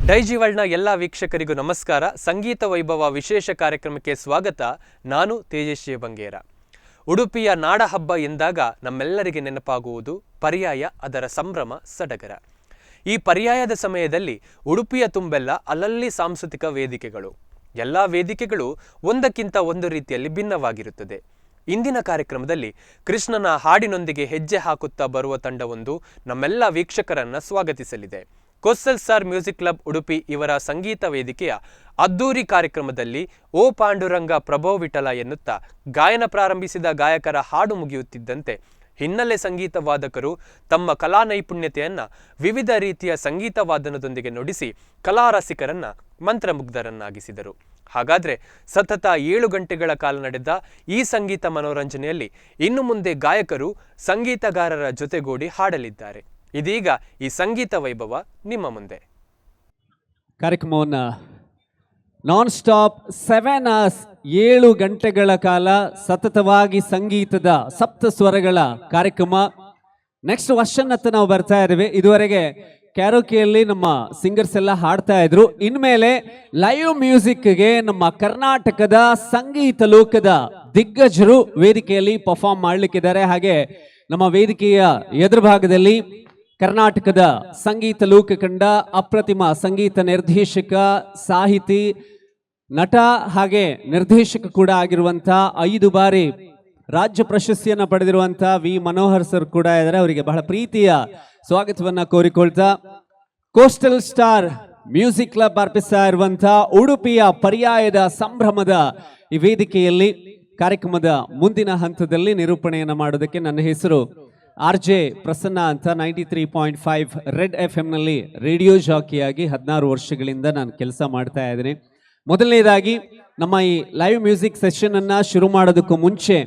ಡೈಜಿವಲ್ನ ಎಲ್ಲ ವೀಕ್ಷಕರಿಗೂ ನಮಸ್ಕಾರ. ಸಂಗೀತ ವೈಭವ ವಿಶೇಷ ಕಾರ್ಯಕ್ರಮಕ್ಕೆ ಸ್ವಾಗತ. ನಾನು ತೇಜಸ್ವಿ ಬಂಗೇರ. ಉಡುಪಿಯ ನಾಡಹಬ್ಬ ಎಂದಾಗ ನಮ್ಮೆಲ್ಲರಿಗೆ ನೆನಪಾಗುವುದು ಪರ್ಯಾಯ, ಅದರ ಸಂಭ್ರಮ, ಸಡಗರ. ಈ ಪರ್ಯಾಯದ ಸಮಯದಲ್ಲಿ ಉಡುಪಿಯ ತುಂಬೆಲ್ಲ ಅಲ್ಲಲ್ಲಿ ಸಾಂಸ್ಕೃತಿಕ ವೇದಿಕೆಗಳು. ಎಲ್ಲ ವೇದಿಕೆಗಳು ಒಂದಕ್ಕಿಂತ ಒಂದು ರೀತಿಯಲ್ಲಿ ಭಿನ್ನವಾಗಿರುತ್ತದೆ. ಇಂದಿನ ಕಾರ್ಯಕ್ರಮದಲ್ಲಿ ಕೃಷ್ಣನ ಹಾಡಿನೊಂದಿಗೆ ಹೆಜ್ಜೆ ಹಾಕುತ್ತಾ ಬರುವ ತಂಡವೊಂದು ನಮ್ಮೆಲ್ಲ ವೀಕ್ಷಕರನ್ನ ಸ್ವಾಗತಿಸಲಿದೆ. Coastal star music club Udupi ಇವರ ಸಂಗೀತ ವೇದಿಕೆಯ ಅದ್ದೂರಿ ಕಾರ್ಯಕ್ರಮದಲ್ಲಿ ಓ ಪಾಂಡುರಂಗ ಪ್ರಭೋ ವಿಠಲ ಎನ್ನುತ್ತಾ ಗಾಯನ ಪ್ರಾರಂಭಿಸಿದ ಗಾಯಕರ ಹಾಡು ಮುಗಿಯುತ್ತಿದ್ದಂತೆ ಹಿನ್ನೆಲೆ ಸಂಗೀತ ವಾದಕರು ತಮ್ಮ ಕಲಾ ನೈಪುಣ್ಯತೆಯನ್ನ ವಿವಿಧ ರೀತಿಯ ಸಂಗೀತ ವಾದನದೊಂದಿಗೆ ನುಡಿಸಿ ಕಲಾರಸಿಕರನ್ನ ಮಂತ್ರಮುಗ್ಧರನ್ನಾಗಿಸಿದರು. ಹಾಗಾದ್ರೆ ಸತತ 7 ಗಂಟೆಗಳ ಕಾಲ ನಡೆದ ಈ ಸಂಗೀತ ಮನೋರಂಜನೆಯಲ್ಲಿ ಇನ್ನು ಮುಂದೆ ಗಾಯಕರು ಸಂಗೀತಗಾರರ ಜೊತೆಗೂಡಿ ಹಾಡಲಿದ್ದಾರೆ. ಇದೀಗ ಈ ಸಂಗೀತ ವೈಭವ ನಿಮ್ಮ ಮುಂದೆ. ಕಾರ್ಯಕ್ರಮವನ್ನು ನಾನ್ ಸ್ಟಾಪ್ 7 hours 7 ಗಂಟೆಗಳ ಕಾಲ ಸತತವಾಗಿ ಸಂಗೀತದ ಸಪ್ತ ಸ್ವರಗಳ ಕಾರ್ಯಕ್ರಮ. ನೆಕ್ಸ್ಟ್ ವರ್ಷನ್ ಹತ್ತ ನಾವು ಬರ್ತಾ ಇದ್ದೀವಿ. ಇದುವರೆಗೆ ಕ್ಯಾರೋಕೆಯಲ್ಲಿ ನಮ್ಮ ಸಿಂಗರ್ಸ್ ಎಲ್ಲ ಹಾಡ್ತಾ ಇದ್ರು. ಇನ್ಮೇಲೆ ಲೈವ್ ಮ್ಯೂಸಿಕ್ಗೆ ನಮ್ಮ ಕರ್ನಾಟಕದ ಸಂಗೀತ ಲೋಕದ ದಿಗ್ಗಜರು ವೇದಿಕೆಯಲ್ಲಿ ಪರ್ಫಾರ್ಮ್ ಮಾಡ್ಲಿಕ್ಕಿದ್ದಾರೆ. ಹಾಗೆ ನಮ್ಮ ವೇದಿಕೆಯ ಎದುರು ಭಾಗದಲ್ಲಿ ಕರ್ನಾಟಕದ ಸಂಗೀತ ಲೋಕ ಕಂಡ ಅಪ್ರತಿಮ ಸಂಗೀತ ನಿರ್ದೇಶಕ, ಸಾಹಿತಿ, ನಟ ಹಾಗೆ ನಿರ್ದೇಶಕ ಕೂಡ ಆಗಿರುವಂತ 5 ಬಾರಿ ರಾಜ್ಯ ಪ್ರಶಸ್ತಿಯನ್ನ ಪಡೆದಿರುವಂತ ವಿ ಮನೋಹರ್ ಸರ್ ಕೂಡ ಇದ್ದಾರೆ. ಅವರಿಗೆ ಬಹಳ ಪ್ರೀತಿಯ ಸ್ವಾಗತವನ್ನ ಕೋರಿಕೊಳ್ತಾ ಕೋಸ್ಟಲ್ ಸ್ಟಾರ್ ಮ್ಯೂಸಿಕ್ ಕ್ಲಬ್ ಅರ್ಪಿಸ್ತಾ ಇರುವಂತ ಉಡುಪಿಯ ಪರ್ಯಾಯದ ಸಂಭ್ರಮದ ಈ ವೇದಿಕೆಯಲ್ಲಿ ಕಾರ್ಯಕ್ರಮದ ಮುಂದಿನ ಹಂತದಲ್ಲಿ ನಿರೂಪಣೆಯನ್ನ ಮಾಡೋದಕ್ಕೆ ನನ್ನ ಹೆಸರು RJ ಪ್ರಸನ್ನ ಅಂತ 93.5 ರೆಡ್ FM ನಲ್ಲಿ ರೇಡಿಯೋ ಜಾಕಿಯಾಗಿ 16 ವರ್ಷಗಳಿಂದ ನಾನು ಕೆಲಸ ಮಾಡ್ತಾ ಇದ್ದೀನಿ. ಮೊದಲನೇದಾಗಿ ನಮ್ಮ ಈ ಲೈವ್ ಮ್ಯೂಸಿಕ್ ಸೆಷನ್ ಅನ್ನ ಶುರು ಮಾಡೋದಕ್ಕೂ ಮುಂಚೆ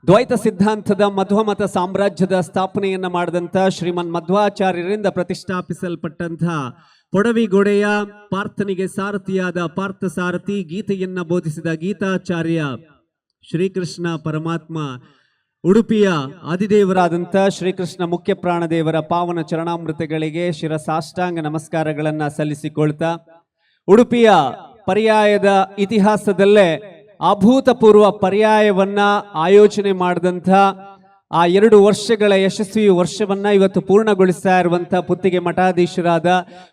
ದ್ವೈತ ಸಿದ್ಧಾಂತದ ಮಧ್ವಮತ ಸಾಮ್ರಾಜ್ಯದ ಸ್ಥಾಪನೆಯನ್ನ ಮಾಡಿದಂತ ಶ್ರೀಮನ್ ಮಧ್ವಾಚಾರ್ಯರಿಂದ ಪ್ರತಿಷ್ಠಾಪಿಸಲ್ಪಟ್ಟಂತಹ ಪೊಡವಿಗೊಡೆಯ ಪಾರ್ಥನಿಗೆ ಸಾರಥಿಯಾದ ಪಾರ್ಥ ಸಾರಥಿ, ಗೀತೆಯನ್ನ ಬೋಧಿಸಿದ ಗೀತಾಚಾರ್ಯ ಶ್ರೀಕೃಷ್ಣ ಪರಮಾತ್ಮ, ಉಡುಪಿಯ ಆದಿದೇವರಾದಂಥ ಶ್ರೀಕೃಷ್ಣ ಮುಖ್ಯ ಪ್ರಾಣದೇವರ ಪಾವನ ಚರಣಾಮೃತಗಳಿಗೆ ಶಿರಸಾಷ್ಟಾಂಗ ನಮಸ್ಕಾರಗಳನ್ನ ಸಲ್ಲಿಸಿಕೊಳ್ತಾ ಉಡುಪಿಯ ಪರ್ಯಾಯದ ಇತಿಹಾಸದಲ್ಲೇ ಅಭೂತಪೂರ್ವ ಪರ್ಯಾಯವನ್ನ ಆಯೋಜನೆ ಮಾಡಿದಂಥ ಆ 2 ವರ್ಷಗಳ ಯಶಸ್ವಿ ವರ್ಷವನ್ನ ಇವತ್ತು ಪೂರ್ಣಗೊಳಿಸ್ತಾ ಇರುವಂತ ಪುತ್ತಿಗೆ ಮಠಾಧೀಶರಾದ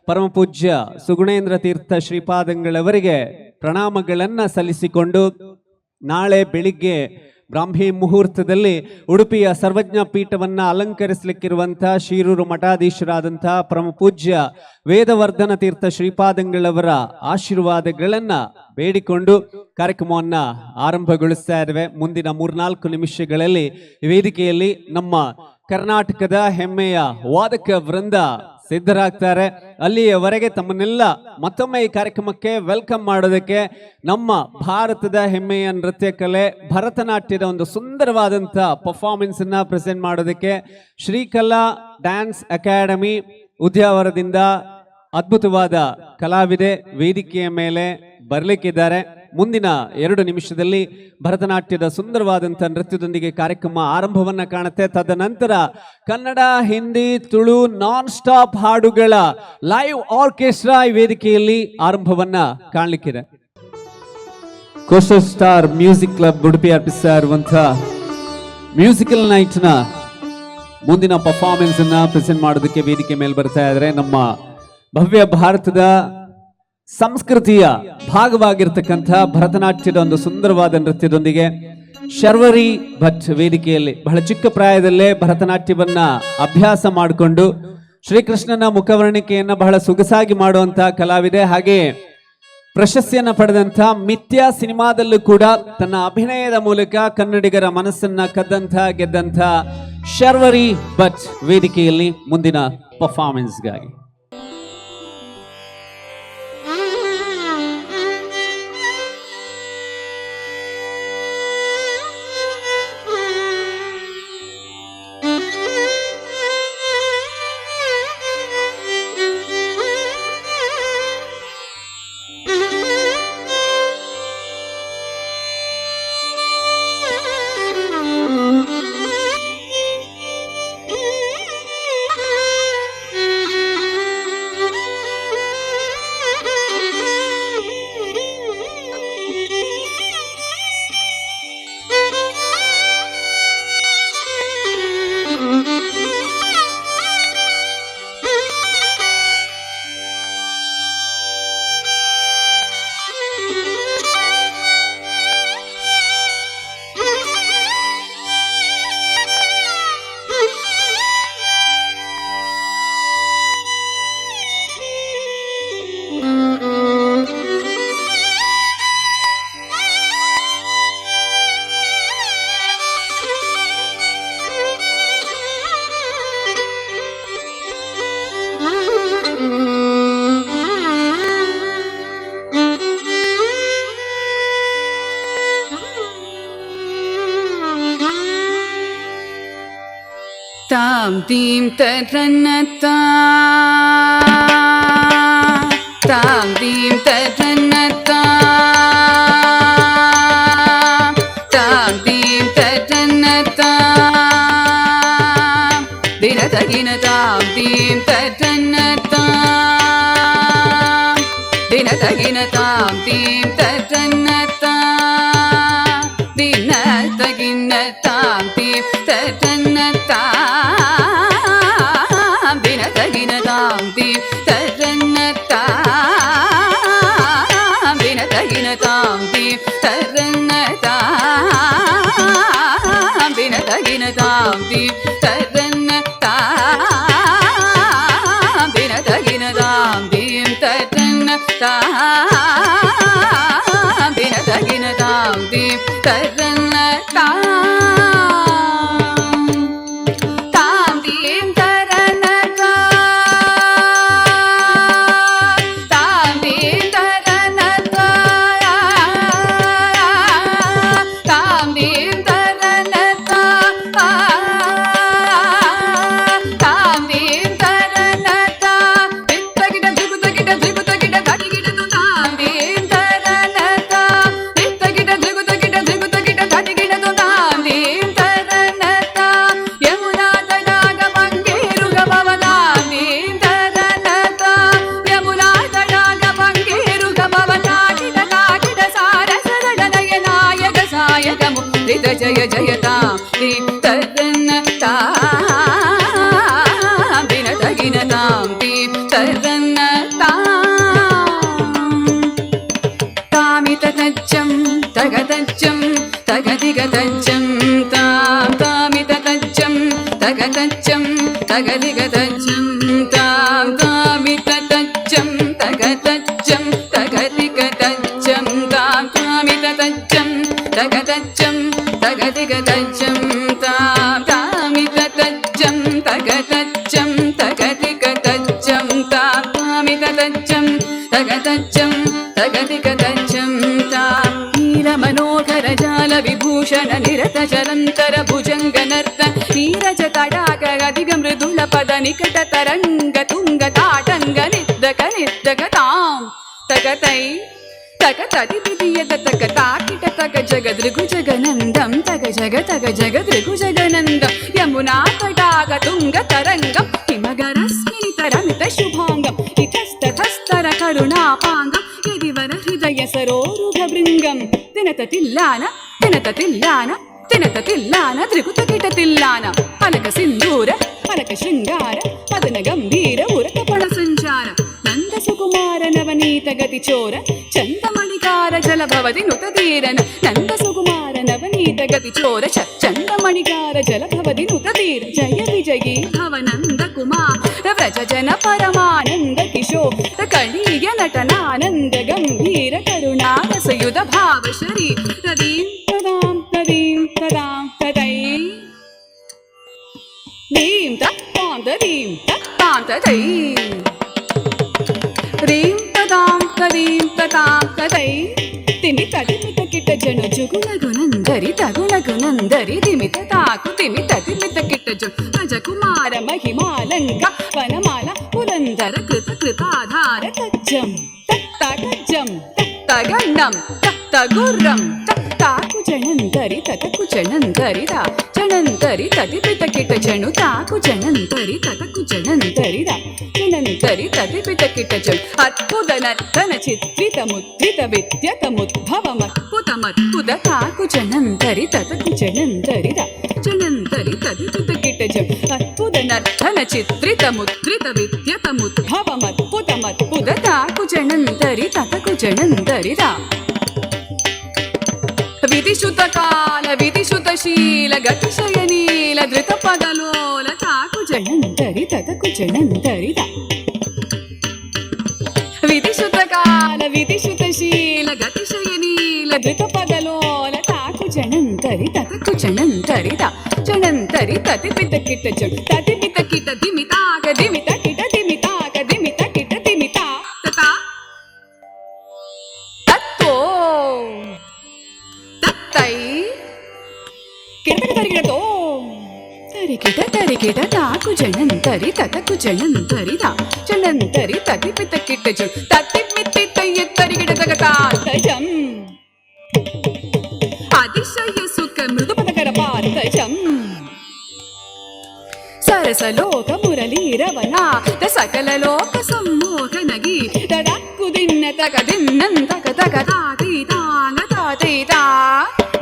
ಪರಮ ಪೂಜ್ಯ ಸುಗುಣೇಂದ್ರ ತೀರ್ಥ ಶ್ರೀಪಾದಂಗಳವರಿಗೆ ಪ್ರಣಾಮಗಳನ್ನ ಸಲ್ಲಿಸಿಕೊಂಡು ನಾಳೆ ಬೆಳಿಗ್ಗೆ ಬ್ರಾಹ್ಮಿ ಮುಹೂರ್ತದಲ್ಲಿ ಉಡುಪಿಯ ಸರ್ವಜ್ಞ ಪೀಠವನ್ನ ಅಲಂಕರಿಸಲಿಕ್ಕಿರುವಂತಹ ಶಿರೂರು ಮಠಾಧೀಶರಾದಂತಹ ಪರಮ ಪೂಜ್ಯ ವೇದವರ್ಧನ ತೀರ್ಥ ಶ್ರೀಪಾದಂಗಳವರ ಆಶೀರ್ವಾದಗಳನ್ನ ಬೇಡಿಕೊಂಡು ಕಾರ್ಯಕ್ರಮವನ್ನ ಆರಂಭಗೊಳಿಸ್ತಾ ಇದ್ದೇವೆ. ಮುಂದಿನ 3-4 ನಿಮಿಷಗಳಲ್ಲಿ ವೇದಿಕೆಯಲ್ಲಿ ನಮ್ಮ ಕರ್ನಾಟಕದ ಹೆಮ್ಮೆಯ ವಾದಕ ವೃಂದ ಸಿದ್ಧರಾಗ್ತಾರೆ. ಅಲ್ಲಿಯವರೆಗೆ ತಮ್ಮನ್ನೆಲ್ಲ ಮತ್ತೊಮ್ಮೆ ಈ ಕಾರ್ಯಕ್ರಮಕ್ಕೆ ವೆಲ್ಕಮ್ ಮಾಡೋದಕ್ಕೆ ನಮ್ಮ ಭಾರತದ ಹೆಮ್ಮೆಯ ನೃತ್ಯ ಕಲೆ ಭರತನಾಟ್ಯದ ಒಂದು ಸುಂದರವಾದಂಥ ಪರ್ಫಾರ್ಮೆನ್ಸ್ ಅನ್ನ ಪ್ರೆಸೆಂಟ್ ಮಾಡೋದಕ್ಕೆ ಶ್ರೀಕಲಾ ಡ್ಯಾನ್ಸ್ ಅಕಾಡೆಮಿ ಉದ್ಯಾವರದಿಂದ ಅದ್ಭುತವಾದ ಕಲಾವಿದೆ ವೇದಿಕೆಯ ಮೇಲೆ ಬರಲಿಕ್ಕಿದ್ದಾರೆ. ಮುಂದಿನ 2 ನಿಮಿಷದಲ್ಲಿ ಭರತನಾಟ್ಯದ ಸುಂದರವಾದಂಥ ನೃತ್ಯದೊಂದಿಗೆ ಕಾರ್ಯಕ್ರಮ ಆರಂಭವನ್ನ ಕಾಣುತ್ತೆ. ತದನಂತರ ಕನ್ನಡ, ಹಿಂದಿ, ತುಳು ನಾನ್ ಸ್ಟಾಪ್ ಹಾಡುಗಳ ಲೈವ್ ಆರ್ಕೆಸ್ಟ್ರಾ ಈ ವೇದಿಕೆಯಲ್ಲಿ ಆರಂಭವನ್ನ ಕಾಣಲಿಕ್ಕಿದೆ. Coastal star music club Udupi ಅರ್ಪಿಸ್ತಾ ಇರುವಂತಹ ಮ್ಯೂಸಿಕಲ್ ನೈಟ್ ನ ಮುಂದಿನ ಪರ್ಫಾರ್ಮೆನ್ಸ್ ಅನ್ನ ಪ್ರೆಸೆಂಟ್ ಮಾಡೋದಕ್ಕೆ ವೇದಿಕೆ ಮೇಲೆ ಬರ್ತಾ ಇದ್ದಾರೆ. ನಮ್ಮ ಭವ್ಯ ಭಾರತದ ಸಂಸ್ಕೃತಿಯ ಭಾಗವಾಗಿರ್ತಕ್ಕಂಥ ಭರತನಾಟ್ಯದ ಒಂದು ಸುಂದರವಾದ ನೃತ್ಯದೊಂದಿಗೆ ಶರ್ವರಿ ಭಟ್ ವೇದಿಕೆಯಲ್ಲಿ ಬಹಳ ಚಿಕ್ಕ ಪ್ರಾಯದಲ್ಲೇ ಭರತನಾಟ್ಯವನ್ನ ಅಭ್ಯಾಸ ಮಾಡಿಕೊಂಡು ಶ್ರೀಕೃಷ್ಣನ ಮುಖವರ್ಣಿಕೆಯನ್ನ ಬಹಳ ಸೊಗಸಾಗಿ ಮಾಡುವಂತಹ ಕಲಾವಿದೆ. ಹಾಗೆ ಪ್ರಶಸ್ತಿಯನ್ನ ಪಡೆದಂತ ಮಿಥ್ಯಾ ಸಿನಿಮಾದಲ್ಲೂ ಕೂಡ ತನ್ನ ಅಭಿನಯದ ಮೂಲಕ ಕನ್ನಡಿಗರ ಮನಸ್ಸನ್ನ ಗೆದ್ದಂತ ಶರ್ವರಿ ಭಟ್ ವೇದಿಕೆಯಲ್ಲಿ ಮುಂದಿನ ಪರ್ಫಾರ್ಮೆನ್ಸ್ಗಾಗಿ. तां दीं तरन्नता तां दीं तरन्नता तां दीं तरन्नता दिनतगिन तां दीं तरन्नता दिनतगिन तां दीं तरन्नता दिनतगिन तां दीं तरन्नता दिनतगिन तां दीं तरन्नता दिनतगिन तां दीं तरन्नता दिनतगिन तां दीं तरन्नता दिनतगिन तां दीं तरन्नता दिनतगिन तां दीं तरन्नता तां दीं तरन्नता तां दीं तरन्नता तां दीं तरन्नता तां दीं तरन्नता दित्तगिड धिगुतगिड धिगुतगिड धटिगिडतु तां दीं तरन्नता दित्तगिड धिगुतगिड धिगुतगिड धटिगिडतु तां दीं तरन्नता यमुना तडाग मंगेरुग भवतां दीं तरन्नता यमुना तडाग मंगेरुग भवताकिड ताकिड सारसदडनयनायक सायक मुदित जय जयतां दीं तरन्नता दिनतगिन तां दीं तरन्नता तामिततज्जं तगतज्जं तगदिगतज्जं तां तामिततज्जं तगतज्जं तगदिगतज्जं तां तामिततज्जं तगतज्जं तगदिगतज्जं तां तामिततज्जं तगतज्जं तगदिगतज्जं तां तामिततज्जं तगतज्जं तगदिगतज्जं तां तामिततज्जं तगतज्जं तगदिगतज्जं तां नीलमनोहर जाल विभूषण निरत चलन्तर भुजङ्ग नर्त नीरज तडाग अधिग मृदुल पद निकट तरङ्ग तुङ्ग ताटङ्ग निद्दक निद्दगतां तगतै तगतदिविदियद तग ताकिट तग जगदृगुजगनन्दं तग जगदृगुजगनन्दं यमुना तडाग तुङ्ग तरङ्गं हिमगरस्मिनि तरमित शुभाङ्गं इतस्ततस्तर करुणापाङ्गं यदिवर हृदय सरोरुगभृङ्गं तिनततिल्लान तिनततिल्लान तिनततिल्लान त्रिकुतकिटतिल्लान अलक सिन्दूर अलक शृङ्गार पदन गम्भीर उरकपण सञ्चार नन्द सुकुमार नवनीत गति चोर चन्दमणिकार जल भवति नुतधीरन नन्द सुकुमार नवनीत गति चोर चन्दमणिकार जल भवति नुतधीर जय विजयी भव नन्द कुमार व्रज जन परमानन्द किशोर कळीय नटनानन्द गम्भीर करुणा रसयुध भाव शरीर तदीं तदां तदीं तदां तदै दीं तत्तां तदीं तत्तां तदै रीं तदां तदीं ततां तदै तिमित तिमित किट जनु जुगुणगुणन्दरि तगुणगुणन्दरि तिमित ताकु तिमित तिमित किट जु राजकुमार महिमालङ्का वनमाल पुरन्दर कृत कृताधार तज्जं तत्तगज्जं तत्तगण्डं तत्तगुर्रं तत्ताकु जनन्तरि ततकु जनन्तरि दा जनन्तरि ततिपित किट जनु ताकु जनन्तरि ततकु जनन्तरि दा जनन्तरि ततिपित किट जनु अद्भुत नर्तन चित्रित मुद्रित विद्यत मुद्भवमद्भुतमद्भुत ताकु जनन्तरि ततकु जनन्तरि दा जनन्तरि ततिपित किट जनु अद्भुत नर्तन चित्रित मुद्रित विद्यत मुद्भवमद्भुतमद्भुत ताकु जनन्तरि ततकु जनन्तरि दा विधिशुत काल विधिशुत शील गतिशयनील धृत पदलोल ताकु जनन्तरि ततकु जनन्तरि दा विधिशुत काल विधिशुत शील गतिशयनील धृत पदलोल ताकु जनन्तरि ततकु जनन्तरि दा जनन्तरि ततिपित किट जन ततिपित किट दिमिताक दिमित किट दिमिताक दिमित किट दिमिता तता तत्तो तत्तै किटकटरिगिडतो ತರಿಗಿಡ ತರಿಗಿಡ ತಾಕು ಜಣಂತರಿ ತತಕು ಜಣಂತರಿದ ಜಣಂತರಿ ತತಿ ಪಿತ ಕಿಟ್ಟ ಜಂ ತತಿ ಮಿತ್ತಿ ತಯ್ಯ ತರಿಗಿಡ ತಗತಾತ ಜಂ ಅತಿಶಯ ಸುಖ ಮೃದು ಪದಕರ ಪಾತ ಜಂ ಸರಸಲೋಕ ಮುರಳೀರವನ ಸಕಲ ಲೋಕ ಸಮ್ಮೋಹನಗಿ ತದಕ್ಕು ದಿನ್ನ ತಗ ದಿನ್ನಂತಕ ತಗ ತಾತೀತಾಂಗ ತಾತೀತಾ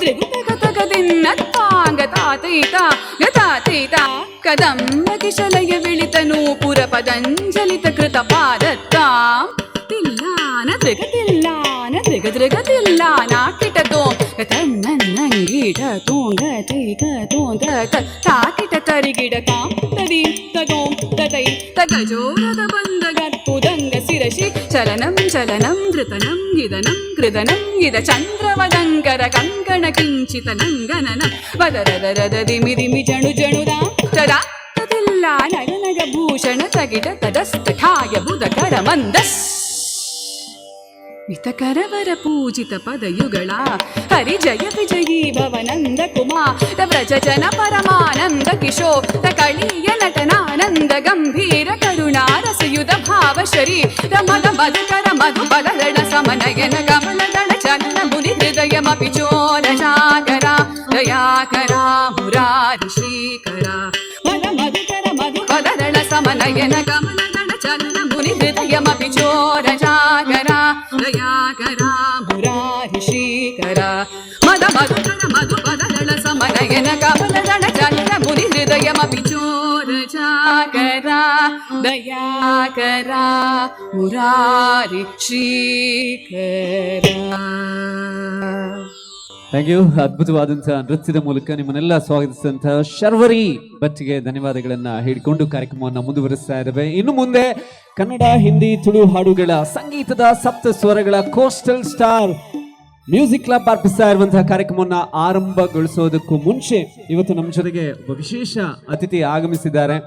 ತ್ರಿಗುತಗ ತಗ ದಿನ್ನ ತಾಂಗ ತಾತೀತಾ ಗತಾತೀತಾ ಕದಂಬ ಕಿಶಲಯ ವಿಳಿತನು ಪುರ ಪದಂಜಲಿತ ಕೃತ ಪಾದತ್ತಾಂ ತಿಲ್ಲಾನ ತ್ರಿಗ ತಿಲ್ಲಾನ ತ್ರಿಗ ತ್ರಿಗ ತಿಲ್ಲಾನ ಕಿಟತೋ ತನ್ನಂಗೀಟ ತೋಂಗ ತೈಗ ತೋಂಗ ತಾಕಿಟ ತರಿಗಿಡ ತಾಂ ತದಿ ತಗೋಂ ತದೈ ತಗಜೋರದ ಬಂದಗற்பುದಂಗ ಶಿರಶಿ ಚಲನಂ ಚಲನಂ ಧೃತನಂ ಗಿದನಂ ಕೃದನಂ ಗಿದ ಚಂದ್ರವದಂಕರ ಕಂಕಣ ಕಿಂಚಿತ ನಂಗನನ ವದರದರದ ದಿಮಿ ದಿಮಿ ಜಣು ಜಣುದ ತದಾ ತದಿಲ್ಲ ನಗನಗ ಭೂಷಣ ತಗಿಟ ತದಸ್ತಠಾಯ ಬುಧಕರ ಮಂದಸ್ ವಿತಕರವರ ಪೂಜಿತ ಪದಯುಗಳ ಹರಿ ಜಯ ವಿಜಯೀ ಭವನಂದ ಕುಮಾರ ವ್ರಜ ಜನ ಪರಮಾನಂದ ಕಿಶೋರ ಕಳೀಯ ನಟನಾನಂದ ಗಂಭೀರ ಕರುಣಾರಸಯುಧ ಭಾವ ಶರೀರ ಮದ ಮಧುಕರ ಮಧುಬಲರಣ ಸಮನಯನ ಕಮಲದಳ ಚಲನ ಮುನಿ ಹೃದಯಮಪಿ ಚೋರ ಸಾಗರ ದಯಾಕರ ಮುರಾರಿ ಶ್ರೀಕರ ಮದ ಮಧುಕರ ಮಧುಬಲರಣ ಸಮನಯನ ಕಮಲದಳ ಚಲನ ಮುನಿ ಹೃದಯಮಪಿ ಚೋರ ಸಾಗರ ದಯಾಕರ ಮುರಾರಿ ಶ್ರೀಕರ ಮದ ಮಧುಕರ ಮಧುಪದಳ ಸಮನಯನ ಕಮಲದಳ ಚಲನ ಮುನಿ ಹೃದಯಮಪಿ ಚೋರ ಜಾಗರ ದಯಾಕರ ಮುರಾರಿ ಶ್ರೀಕರ. Thank you. ಅದ್ಭುತವಾದಂತಹ ನೃತ್ಯದ ಮೂಲಕ ನಿಮ್ಮನ್ನೆಲ್ಲ ಸ್ವಾಗತಿಸಿದಂತಹ ಶರ್ವರಿ ಭಟ್ಗೆ ಧನ್ಯವಾದಗಳನ್ನ ಹೇಳಿಕೊಂಡು ಕಾರ್ಯಕ್ರಮವನ್ನು ಮುಂದುವರಿಸ್ತಾ ಇದ್ದೇವೆ. ಇನ್ನು ಮುಂದೆ ಕನ್ನಡ, ಹಿಂದಿ, ತುಳು ಹಾಡುಗಳ ಸಂಗೀತದ ಸಪ್ತ ಸ್ವರಗಳ ಕೋಸ್ಟಲ್ ಸ್ಟಾರ್ ಮ್ಯೂಸಿಕ್ ಕ್ಲಬ್ ಅರ್ಪಿಸ್ತಾ ಇರುವಂತಹ ಕಾರ್ಯಕ್ರಮವನ್ನು ಆರಂಭಗೊಳಿಸೋದಕ್ಕೂ ಮುಂಚೆ ಇವತ್ತು ನಮ್ಮ ಜೊತೆಗೆ ಒಬ್ಬ ವಿಶೇಷ ಅತಿಥಿ ಆಗಮಿಸಿದ್ದಾರೆ.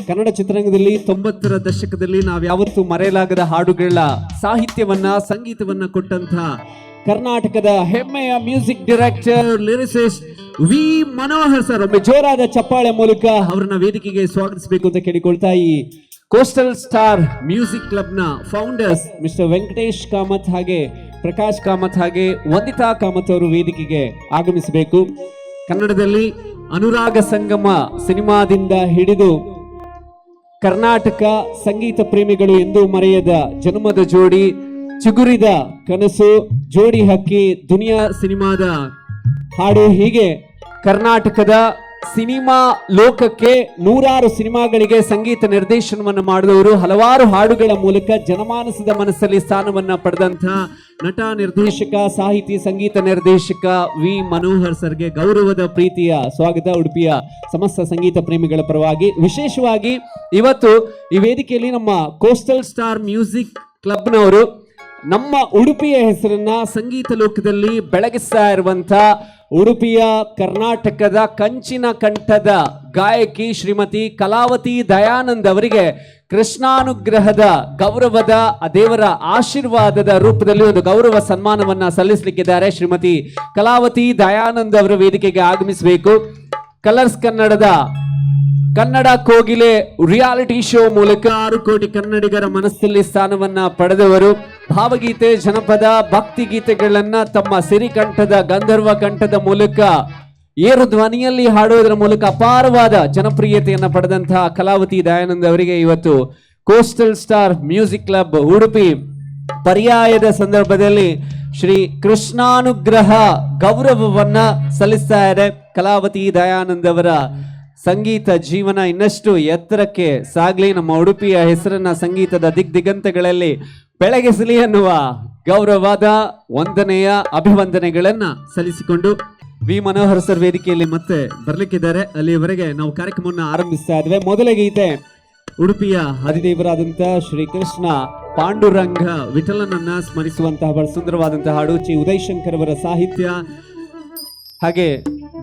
ಕನ್ನಡ ಚಿತ್ರರಂಗದಲ್ಲಿ 90ರ ದಶಕದಲ್ಲಿ ನಾವು ಯಾವತ್ತೂ ಮರೆಯಲಾಗದ ಹಾಡುಗಳ ಸಾಹಿತ್ಯವನ್ನ, ಸಂಗೀತವನ್ನ ಕೊಟ್ಟಂತಹ ಕರ್ನಾಟಕದ ಹೆಮ್ಮೆಯ music director, lyricist V Manohar sir, ಒಮ್ಮೆ ಜೋರಾದ ಚಪ್ಪಾಳೆ ಮೂಲಕ ಅವರನ್ನ ವೇದಿಕೆಗೆ ಸ್ವಾಗತಿಸಬೇಕು ಅಂತ ಕೇಳಿಕೊಳ್ತಾ ಈ ಕೋಸ್ಟಲ್ ಸ್ಟಾರ್ ಮ್ಯೂಸಿಕ್ ಕ್ಲಬ್ ನ ಫೌಂಡರ್ಸ್ ಮಿಸ್ಟರ್ ವೆಂಕಟೇಶ್ ಕಾಮತ್ ಹಾಗೆ ಪ್ರಕಾಶ್ ಕಾಮತ್ ಹಾಗೆ ವಂದಿತಾ ಕಾಮತ್ ಅವರು ವೇದಿಕೆಗೆ ಆಗಮಿಸಬೇಕು. ಕನ್ನಡದಲ್ಲಿ ಅನುರಾಗ ಸಂಗಮ ಸಿನಿಮಾದಿಂದ ಹಿಡಿದು ಕರ್ನಾಟಕ ಸಂಗೀತ ಪ್ರೇಮಿಗಳು ಎಂದೂ ಮರೆಯದ ಜನ್ಮದ ಜೋಡಿ, ಚಿಗುರಿದ ಕನಸು, ಜೋಡಿ ಹಕ್ಕಿ, ದುನಿಯಾ ಸಿನಿಮಾದ ಹಾಡು, ಹೀಗೆ ಕರ್ನಾಟಕದ ಸಿನಿಮಾ ಲೋಕಕ್ಕೆ ನೂರಾರು ಸಿನಿಮಾಗಳಿಗೆ ಸಂಗೀತ ನಿರ್ದೇಶನವನ್ನು ಮಾಡಿದವರು, ಹಲವಾರು ಹಾಡುಗಳ ಮೂಲಕ ಜನಮಾನಸದ ಮನಸ್ಸಲ್ಲಿ ಸ್ಥಾನವನ್ನ ಪಡೆದಂತಹ ನಟ, ನಿರ್ದೇಶಕ, ಸಾಹಿತಿ, ಸಂಗೀತ ನಿರ್ದೇಶಕ ವಿ ಮನೋಹರ್ ಸರ್ಗೆ ಗೌರವದ ಪ್ರೀತಿಯ ಸ್ವಾಗತ ಉಡುಪಿಯ ಸಮಸ್ತ ಸಂಗೀತ ಪ್ರೇಮಿಗಳ ಪರವಾಗಿ. ವಿಶೇಷವಾಗಿ ಇವತ್ತು ಈ ವೇದಿಕೆಯಲ್ಲಿ ನಮ್ಮ ಕೋಸ್ಟಲ್ ಸ್ಟಾರ್ ಮ್ಯೂಸಿಕ್ ಕ್ಲಬ್ನವರು ನಮ್ಮ ಉಡುಪಿಯ ಹೆಸರನ್ನ ಸಂಗೀತ ಲೋಕದಲ್ಲಿ ಬೆಳಗಿಸ್ತಾ ಇರುವಂತ ಉಡುಪಿಯ ಕರ್ನಾಟಕದ ಕಂಚಿನ ಕಂಠದ ಗಾಯಕಿ ಶ್ರೀಮತಿ ಕಲಾವತಿ ದಯಾನಂದ್ ಅವರಿಗೆ ಕೃಷ್ಣಾನುಗ್ರಹದ ಗೌರವದ ದೇವರ ಆಶೀರ್ವಾದದ ರೂಪದಲ್ಲಿ ಒಂದು ಗೌರವ ಸನ್ಮಾನವನ್ನ ಸಲ್ಲಿಸಲಿಕ್ಕಿದ್ದಾರೆ. ಶ್ರೀಮತಿ ಕಲಾವತಿ ದಯಾನಂದ್ ಅವರ ವೇದಿಕೆಗೆ ಆಗಮಿಸಬೇಕು. ಕಲರ್ಸ್ ಕನ್ನಡದ ಕನ್ನಡ ಕೋಗಿಲೆ ರಿಯಾಲಿಟಿ ಶೋ ಮೂಲಕ 6 ಕೋಟಿ ಕನ್ನಡಿಗರ ಮನಸ್ಸಲ್ಲಿ ಸ್ಥಾನವನ್ನ ಪಡೆದವರು. ಭಾವಗೀತೆ, ಜನಪದ, ಭಕ್ತಿ ಗೀತೆಗಳನ್ನ ತಮ್ಮ ಸಿರಿಕಂಠದ, ಗಂಧರ್ವ ಕಂಠದ ಮೂಲಕ ಏರು ಧ್ವನಿಯಲ್ಲಿ ಹಾಡುವುದರ ಮೂಲಕ ಅಪಾರವಾದ ಜನಪ್ರಿಯತೆಯನ್ನ ಪಡೆದಂತಹ ಕಲಾವತಿ ದಯಾನಂದ್ ಅವರಿಗೆ ಇವತ್ತು coastal star music club Udupi ಪರ್ಯಾಯದ ಸಂದರ್ಭದಲ್ಲಿ ಶ್ರೀ ಕೃಷ್ಣಾನುಗ್ರಹ ಗೌರವವನ್ನ ಸಲ್ಲಿಸ್ತಾ ಇದೆ. ಕಲಾವತಿ ದಯಾನಂದ್ ಅವರ ಸಂಗೀತ ಜೀವನ ಇನ್ನಷ್ಟು ಎತ್ತರಕ್ಕೆ ಸಾಗ್ಲಿ, ನಮ್ಮ ಉಡುಪಿಯ ಹೆಸರನ್ನ ಸಂಗೀತದ ದಿಗ್ದಿಗಂತಗಳಲ್ಲಿ ಬೆಳಗಿಸಲಿ ಅನ್ನುವ ಗೌರವವಾದ ವಂದನೆಯ ಅಭಿವಂದನೆಗಳನ್ನ ಸಲ್ಲಿಸಿಕೊಂಡು ವಿ ಮನೋಹರ್ ಸರ್ ವೇದಿಕೆಯಲ್ಲಿ ಮತ್ತೆ ಬರ್ಲಿಕ್ಕಿದ್ದಾರೆ. ಅಲ್ಲಿಯವರೆಗೆ ನಾವು ಕಾರ್ಯಕ್ರಮವನ್ನು ಆರಂಭಿಸ್ತಾ ಇದ್ದೇವೆ. ಮೊದಲ ಗೀತೆ ಉಡುಪಿಯ ಅಧಿದೇವರಾದಂಥ ಶ್ರೀಕೃಷ್ಣ ಪಾಂಡುರಂಗ ವಿಠಲನನ್ನ ಸ್ಮರಿಸುವಂತಹ ಬಹಳ ಸುಂದರವಾದಂತಹ ಹಾಡು. ಚಿ ಉದಯ್ ಶಂಕರ್ ಅವರ ಸಾಹಿತ್ಯ ಹಾಗೆ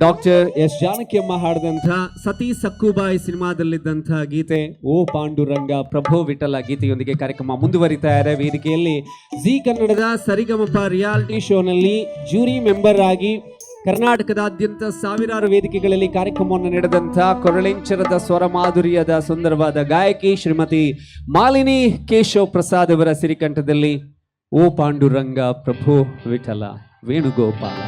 ಡಾಕ್ಟರ್ ಎಸ್ ಜಾನಕಿಯಮ್ಮ ಹಾಡಿದಂತಹ ಸತಿ ಸಕ್ಕುಬಾಯಿ ಸಿನಿಮಾದಲ್ಲಿದ್ದಂತಹ ಗೀತೆ ಓ ಪಾಂಡುರಂಗ ಪ್ರಭೋ ವಿಠಲ ಗೀತೆಯೊಂದಿಗೆ ಕಾರ್ಯಕ್ರಮ ಮುಂದುವರಿತಾ ಇದೆ. ವೇದಿಕೆಯಲ್ಲಿ ಜಿ ಕನ್ನಡದ ಸರಿಗಮಪ ರಿಯಾಲಿಟಿ ಶೋನಲ್ಲಿ ಜ್ಯೂರಿ ಮೆಂಬರ್ ಆಗಿ ಕರ್ನಾಟಕದಾದ್ಯಂತ ಸಾವಿರಾರು ವೇದಿಕೆಗಳಲ್ಲಿ ಕಾರ್ಯಕ್ರಮವನ್ನು ನಡೆದಂತಹ ಕೊರಳೆಂಚರದ ಸ್ವರ ಮಾಧುರ್ಯದ ಸುಂದರವಾದ ಗಾಯಕಿ ಶ್ರೀಮತಿ ಮಾಲಿನಿ ಕೇಶವ್ ಪ್ರಸಾದ್ ಅವರ ಸಿರಿಕಂಠದಲ್ಲಿ ಓ ಪಾಂಡುರಂಗ ಪ್ರಭು ವಿಠಲ ವೇಣುಗೋಪಾಲ.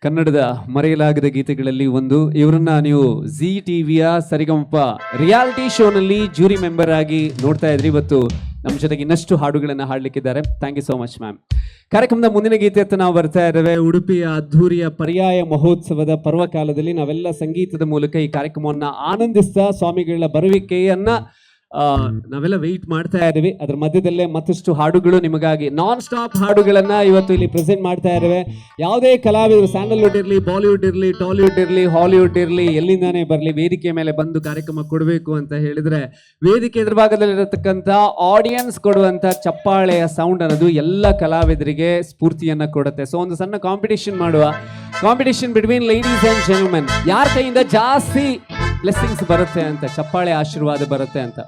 ಕನ್ನಡದ ಮರೆಯಲಾಗದ ಗೀತೆಗಳಲ್ಲಿ ಒಂದು. ಇವರನ್ನ ನೀವು ಜಿ ಟಿವಿಯ ಸರಿಗಮಪ ರಿಯಾಲಿಟಿ ಶೋನಲ್ಲಿ ಜೂರಿ ಮೆಂಬರ್ ಆಗಿ ನೋಡ್ತಾ ಇದ್ರಿ. ಇವತ್ತು ನಮ್ಮ ಜೊತೆಗೆ ಇನ್ನಷ್ಟು ಹಾಡುಗಳನ್ನು ಹಾಡಲಿಕ್ಕಿದ್ದಾರೆ. Thank you so much ma'am. ಕಾರ್ಯಕ್ರಮದ ಮುಂದಿನ ಗೀತೆಯತ್ತ ನಾವು ಬರ್ತಾ ಇದ್ದೇವೆ. ಉಡುಪಿಯ ಅದ್ಧೂರಿಯ ಪರ್ಯಾಯ ಮಹೋತ್ಸವದ ಪರ್ವಕಾಲದಲ್ಲಿ ನಾವೆಲ್ಲ ಸಂಗೀತದ ಮೂಲಕ ಈ ಕಾರ್ಯಕ್ರಮವನ್ನು ಆನಂದಿಸ್ತಾ ಸ್ವಾಮಿಗಳ ಬರುವಿಕೆಯನ್ನ ನಾವೆಲ್ಲ ವೆಯ್ಟ್ ಮಾಡ್ತಾ ಇದ್ದೀವಿ. ಅದರ ಮಧ್ಯದಲ್ಲೇ ಮತ್ತಷ್ಟು ಹಾಡುಗಳು ನಿಮಗಾಗಿ ನಾನ್ ಸ್ಟಾಪ್ ಹಾಡುಗಳನ್ನ ಇವತ್ತು ಇಲ್ಲಿ ಪ್ರೆಸೆಂಟ್ ಮಾಡ್ತಾ ಇದ್ದೇವೆ. ಯಾವುದೇ ಕಲಾವಿದರು ಸ್ಯಾಂಡಲ್ವುಡ್ ಇರಲಿ, ಬಾಲಿವುಡ್ ಇರಲಿ, ಟಾಲಿವುಡ್ ಇರಲಿ, ಹಾಲಿವುಡ್ ಇರಲಿ, ಎಲ್ಲಿಂದಾನೇ ಬರಲಿ ವೇದಿಕೆ ಮೇಲೆ ಬಂದು ಕಾರ್ಯಕ್ರಮ ಕೊಡಬೇಕು ಅಂತ ಹೇಳಿದ್ರೆ ವೇದಿಕೆ ಎದುರು ಭಾಗದಲ್ಲಿರತಕ್ಕಂಥ ಆಡಿಯನ್ಸ್ ಕೊಡುವಂತ ಚಪ್ಪಾಳೆಯ ಸೌಂಡ್ ಅನ್ನೋದು ಎಲ್ಲ ಕಲಾವಿದರಿಗೆ ಸ್ಫೂರ್ತಿಯನ್ನ ಕೊಡುತ್ತೆ. ಸೊ ಒಂದು ಸಣ್ಣ ಕಾಂಪಿಟೇಷನ್ ಮಾಡುವ. Competition between ladies and gentlemen. ಯಾರ ಕೈಯಿಂದ ಜಾಸ್ತಿ ಬ್ಲೆಸ್ಸಿಂಗ್ಸ್ ಬರುತ್ತೆ ಅಂತ, ಚಪ್ಪಾಳೆ ಆಶೀರ್ವಾದ ಬರುತ್ತೆ ಅಂತ.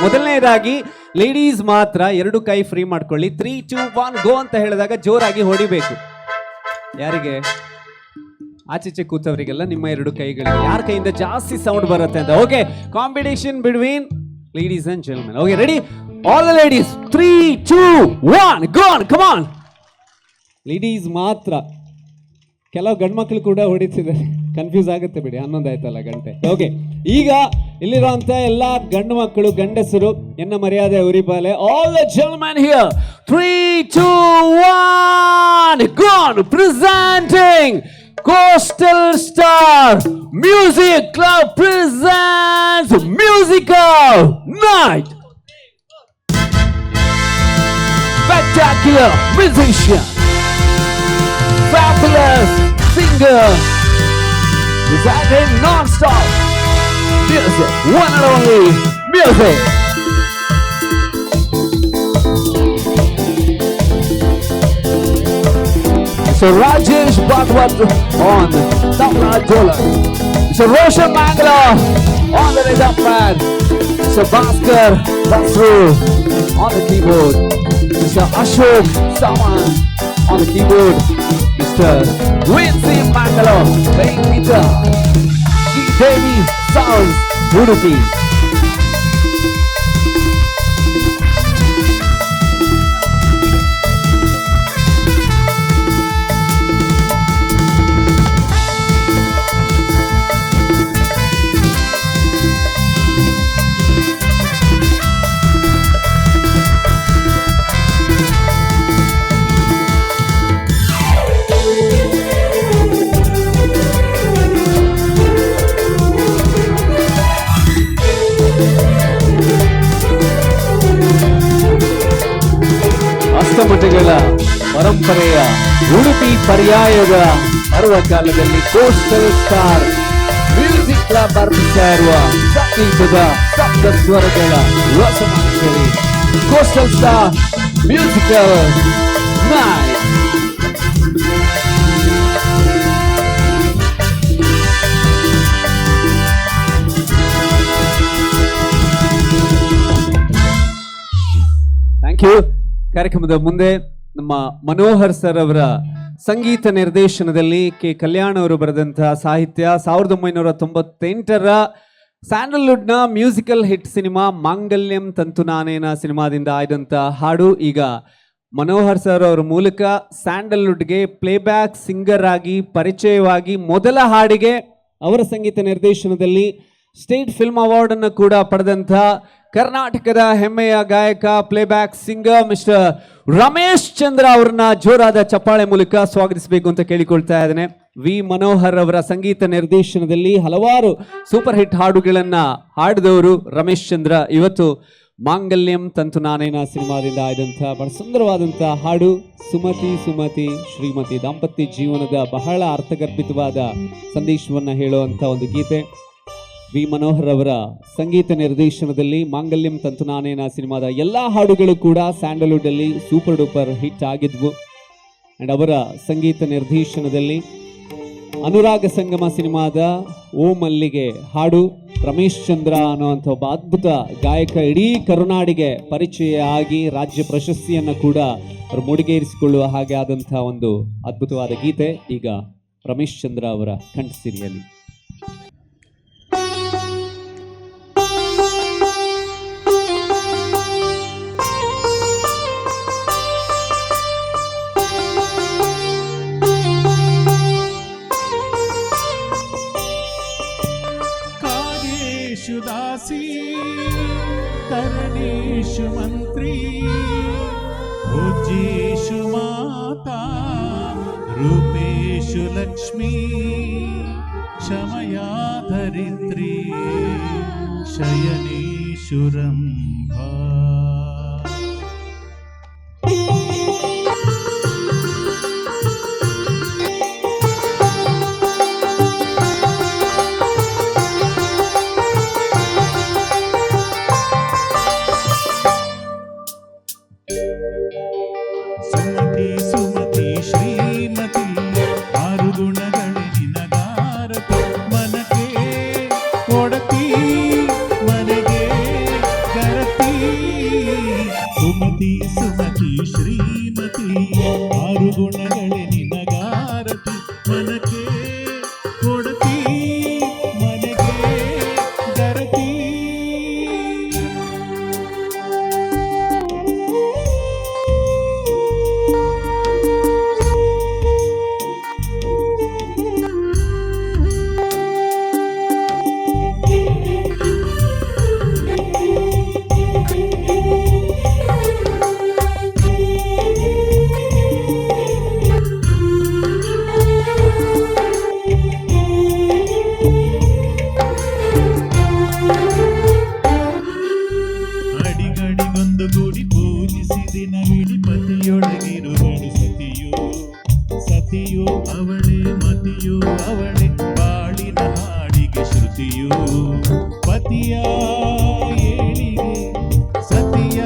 ಮೊದಲನೇದಾಗಿ ಲೇಡೀಸ್ ಮಾತ್ರ 2 ಕೈ ಫ್ರೀ ಮಾಡ್ಕೊಳ್ಳಿ. 3, 2, 1 ಗೋ ಅಂತ ಹೇಳಿದಾಗ ಜೋರಾಗಿ ಹೊಡಿಬೇಕು. ಯಾರಿಗೆ? ಆಚೆಚೆ ಕೂತವರಿಗೆಲ್ಲ ನಿಮ್ಮ 2 ಕೈಗಳಿಗೆ ಯಾರ ಕೈಯಿಂದ ಜಾಸ್ತಿ ಸೌಂಡ್ ಬರುತ್ತೆ ಅಂತ. Okay, competition between ladies and gentlemen. Okay, ready? All the ladies 3, 2, 1 go on, come on. Ladies ಮಾತ್ರ. ಕೆಲವು ಗಂಡು ಮಕ್ಕಳು ಕೂಡ ಹೊಡಿತಿದ್ದಾರೆ, ಕನ್ಫ್ಯೂಸ್ ಆಗುತ್ತೆ ಬಿಡಿ, 11 ಆಯ್ತಲ್ಲ ಗಂಟೆ. ಓಕೆ, ಈಗ ಇಲ್ಲಿರುವಂತ ಎಲ್ಲ ಗಂಡು ಮಕ್ಕಳು, ಗಂಡಸರು ಎನ್ನ ಮರ್ಯಾದೆ ಉರಿಪಾಲೆ. All the gentlemen here 3, 2, 1 gone. Presenting Coastal Star Music Club presents Musical Night. Spectacular musician, fabulous singer, presenting non-stop music, one and only music. So Rajesh Bhagwat on Tabla Dola, so Roshan Mangala on the rhythm pad, so Bhaskar Basru on the keyboard, Mr. Ashok Saman on the keyboard, Mr. Wincy Mangala playing guitar, Devi Sounds Udupi. ಅಷ್ಟಮಠಗಳ ಪರಂಪರೆಯ ಉಡುಪಿ ಪರ್ಯಾಯದ ಪರ್ವಕಾಲದಲ್ಲಿ coastal star music club ಅರ್ಪಿಸ್ತಾ ಇರುವ ಸಂಗೀತದ ಸಪ್ತ ಸ್ವರಗಳ ರಸಮಾಂಜಲಿ coastal star musical night. Thank you. ಕಾರ್ಯಕ್ರಮದ ಮುಂದೆ ನಮ್ಮ ಮನೋಹರ್ ಸರ್ ಅವರ ಸಂಗೀತ ನಿರ್ದೇಶನದಲ್ಲಿ ಕೆ ಕಲ್ಯಾಣ್ ಅವರು ಬರೆದಂತಹ ಸಾಹಿತ್ಯ 1998ರ ಸ್ಯಾಂಡಲ್ವುಡ್ನ ಮ್ಯೂಸಿಕಲ್ ಹಿಟ್ ಸಿನಿಮಾ ಮಾಂಗಲ್ಯಂ ತಂತು ನಾನೇನ ಸಿನಿಮಾದಿಂದ ಆಯ್ದಂತ ಹಾಡು. ಈಗ ಮನೋಹರ್ ಸರ್ ಅವರ ಮೂಲಕ ಸ್ಯಾಂಡಲ್ವುಡ್ಗೆ ಪ್ಲೇಬ್ಯಾಕ್ ಸಿಂಗರ್ ಆಗಿ ಪರಿಚಯವಾಗಿ ಮೊದಲ ಹಾಡಿಗೆ ಅವರ ಸಂಗೀತ ನಿರ್ದೇಶನದಲ್ಲಿ ಸ್ಟೇಟ್ ಫಿಲ್ಮ್ ಅವಾರ್ಡ್ ಅನ್ನು ಕೂಡ ಪಡೆದಂತ ಕರ್ನಾಟಕದ ಹೆಮ್ಮೆಯ ಗಾಯಕ ಪ್ಲೇಬ್ಯಾಕ್ ಸಿಂಗರ್ ಮಿಸ್ಟರ್ ರಮೇಶ್ ಚಂದ್ರ ಅವರನ್ನ ಜೋರಾದ ಚಪ್ಪಾಳೆ ಮೂಲಕ ಸ್ವಾಗತಿಸಬೇಕು ಅಂತ ಕೇಳಿಕೊಳ್ತಾ ಇದ್ದೇನೆ. ವಿ ಮನೋಹರ್ ಅವರ ಸಂಗೀತ ನಿರ್ದೇಶನದಲ್ಲಿ ಹಲವಾರು ಸೂಪರ್ ಹಿಟ್ ಹಾಡುಗಳನ್ನ ಹಾಡಿದವರು ರಮೇಶ್ ಚಂದ್ರ. ಇವತ್ತು ಮಾಂಗಲ್ಯಂ ತಂತು ನಾನೇನ ಸಿನಿಮಾದಿಂದ ಆಯ್ದಂಥ ಬಹಳ ಸುಂದರವಾದಂಥ ಹಾಡು. ಸುಮತಿ ಸುಮತಿ ಶ್ರೀಮತಿ ದಾಂಪತ್ಯ ಜೀವನದ ಬಹಳ ಅರ್ಥಗರ್ಭಿತವಾದ ಸಂದೇಶವನ್ನ ಹೇಳುವಂಥ ಒಂದು ಗೀತೆ. ವಿ ಮನೋಹರ್ ಅವರ ಸಂಗೀತ ನಿರ್ದೇಶನದಲ್ಲಿ ಮಾಂಗಲ್ಯಂ ತಂತು ನಾನೇನ ಸಿನಿಮಾದ ಎಲ್ಲ ಹಾಡುಗಳು ಕೂಡ ಸ್ಯಾಂಡಲ್ವುಡ್ ಅಲ್ಲಿ ಸೂಪರ್ ಡೂಪರ್ ಹಿಟ್ ಆಗಿದ್ವು. ಅಂಡ್ ಅವರ ಸಂಗೀತ ನಿರ್ದೇಶನದಲ್ಲಿ ಅನುರಾಗ ಸಂಗಮ ಸಿನಿಮಾದ ಓ ಮಲ್ಲಿಗೆ ಹಾಡು ರಮೇಶ್ ಚಂದ್ರ ಅನ್ನುವಂಥ ಒಬ್ಬ ಅದ್ಭುತ ಗಾಯಕ ಇಡೀ ಕರುನಾಡಿಗೆ ಪರಿಚಯ ಆಗಿ ರಾಜ್ಯ ಪ್ರಶಸ್ತಿಯನ್ನು ಕೂಡ ಅವರು ಮುಡಿಗೇರಿಸಿಕೊಳ್ಳುವ ಹಾಗೆ ಆದಂಥ ಒಂದು ಅದ್ಭುತವಾದ ಗೀತೆ ಈಗ ರಮೇಶ್ ಚಂದ್ರ ಅವರ ಕಂಠಸಿರಿಯಲ್ಲಿ. दासी करणेषु मन्त्री भोज्येषु माता रूपेषु लक्ष्मी क्षमया धरित्री शयनेषु रम्भा। ಸುಮತಿ ಸುಮತಿ ಶ್ರೀಮತಿ ಆರು ಗುಣಗಳೇ ನಿನಗಾರತಿ ಮನಕ್ಕೆ ಕೊಡತಿ ಮನೆಗೆ ಗರತಿ। ಸುಮತಿ ಸುಮತಿ ಶ್ರೀಮತಿ ಆರು ಗುಣಗಳೇ ನಿನಗಾರತಿ ಮನಕ್ಕೆ ಕೊಡತಿ ಮನೆಗೆ ಗರತಿ। ಅಡಿಗಡಿಗೊಂದು ಗುಡಿ ಪೂಜಿಸಿದಿ ನವಿಡಿ ಪತಿಯೊಳಗಿರುವಳು ಸತಿಯು ಸತಿಯು ಅವಳೇ ಮತಿಯು ಅವಳೇ ಬಾಳಿನ ಹಾಡಿಗೆ ಶ್ರುತಿಯು ಪತಿಯ ಏಳಿಗೆ ಸತಿಯ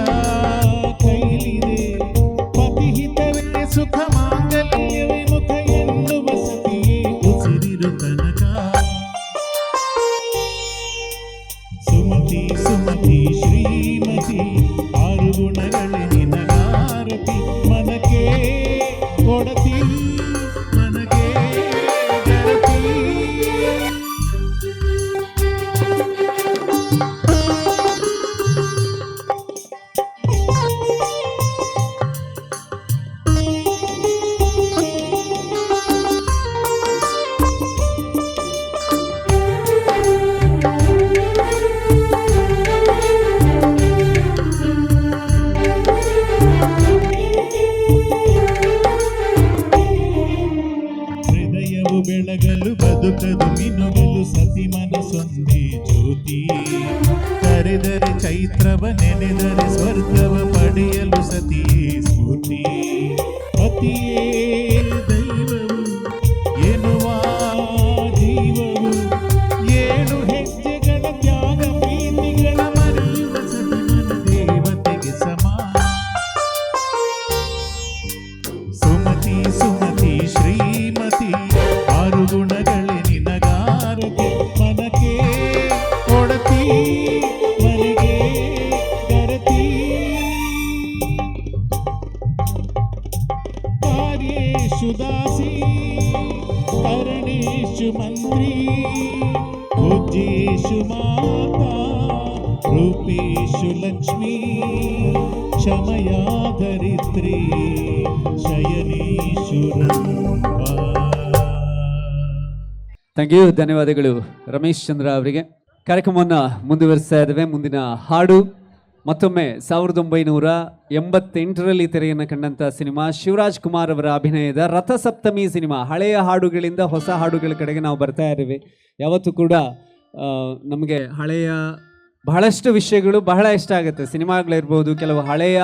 ಕೈಲಿದೆ ಪತಿಹಿತವೇ ಸುಖ ಮಾಂಗಲ್ಯವೇ ಮುಖ ಎನ್ನುವ ಸತಿಯೇ ಉಸಿರಿರು ತನಕ। ಸುಮತಿ ಸುಮತಿ ಶ್ರೀಮತಿ ಆರು ಗುಣಗಳೇ ನಿನಗಾರತಿ ಮನಕ್ಕೆ ಕೊಡತಿ ಮನಗೆ ಗರತಿ। ಹೃದಯವು ಬೆಳಗಲು ಬದುಕದು ಮಿನುಗಲು ಸತಿ ಮನಸೊಂದೇ ಜ್ಯೋತಿ ಕರೆದರೆ ಚೈತ್ರವ ನೆನೆದರೆ ಸ್ವರ್ಗವ ಪಡೆಯಲು ಸತಿಯೇ ಸ್ಫೂರ್ತಿ। ಪತಿಯೇ ದೈವವು ಎನ್ನುವ ಜೀವವು ಏಳು ಹೆಜ್ಜೆಗಳ ತ್ಯಾಗ ಪ್ರೀತಿಗಳ ಮರೆಯುವ ಸತಿ ಮನ ದೇವತೆಗೆ ಸಮಾನ। ಸುಮತಿ ಸುಮತಿ ಶ್ರೀಮತಿ ಆರು ಗುಣಗಳೇ ನಿನಗಾರತಿ ಮನಕ್ಕೆ ಕೊಡತಿ ಮನೆಗೆ ಗರತಿ। ಕಾರ್ಯೇಷು ದಾಸಿ ಕರಣೇಷು ಮಂತ್ರಿ ಭೋಜ್ಯೇಷು ಮಾತಾ ರೂಪೇಷು ಲಕ್ಷ್ಮೀ क्षमया धरित्री शयनेषु रम्भा। ಥ್ಯಾಂಕ್ ಯು, ಧನ್ಯವಾದಗಳು ರಮೇಶ್ ಚಂದ್ರ ಅವರಿಗೆ. ಕಾರ್ಯಕ್ರಮವನ್ನು ಮುಂದುವರಿಸ್ತಾ ಇದ್ದೇವೆ. ಮುಂದಿನ ಹಾಡು ಮತ್ತೊಮ್ಮೆ 1988ರಲ್ಲಿ ತೆರೆಯನ್ನು ಕಂಡಂಥ ಸಿನಿಮಾ ಶಿವರಾಜ್ ಕುಮಾರ್ ಅವರ ಅಭಿನಯದ ರಥಸಪ್ತಮಿ ಸಿನಿಮಾ. ಹಳೆಯ ಹಾಡುಗಳಿಂದ ಹೊಸ ಹಾಡುಗಳ ಕಡೆಗೆ ನಾವು ಬರ್ತಾ ಇದ್ದೀವಿ. ಯಾವತ್ತೂ ಕೂಡ ನಮಗೆ ಹಳೆಯ ಬಹಳಷ್ಟು ವಿಷಯಗಳು ಬಹಳ ಇಷ್ಟ ಆಗುತ್ತೆ. ಸಿನಿಮಾಗಳಿರ್ಬೋದು, ಕೆಲವು ಹಳೆಯ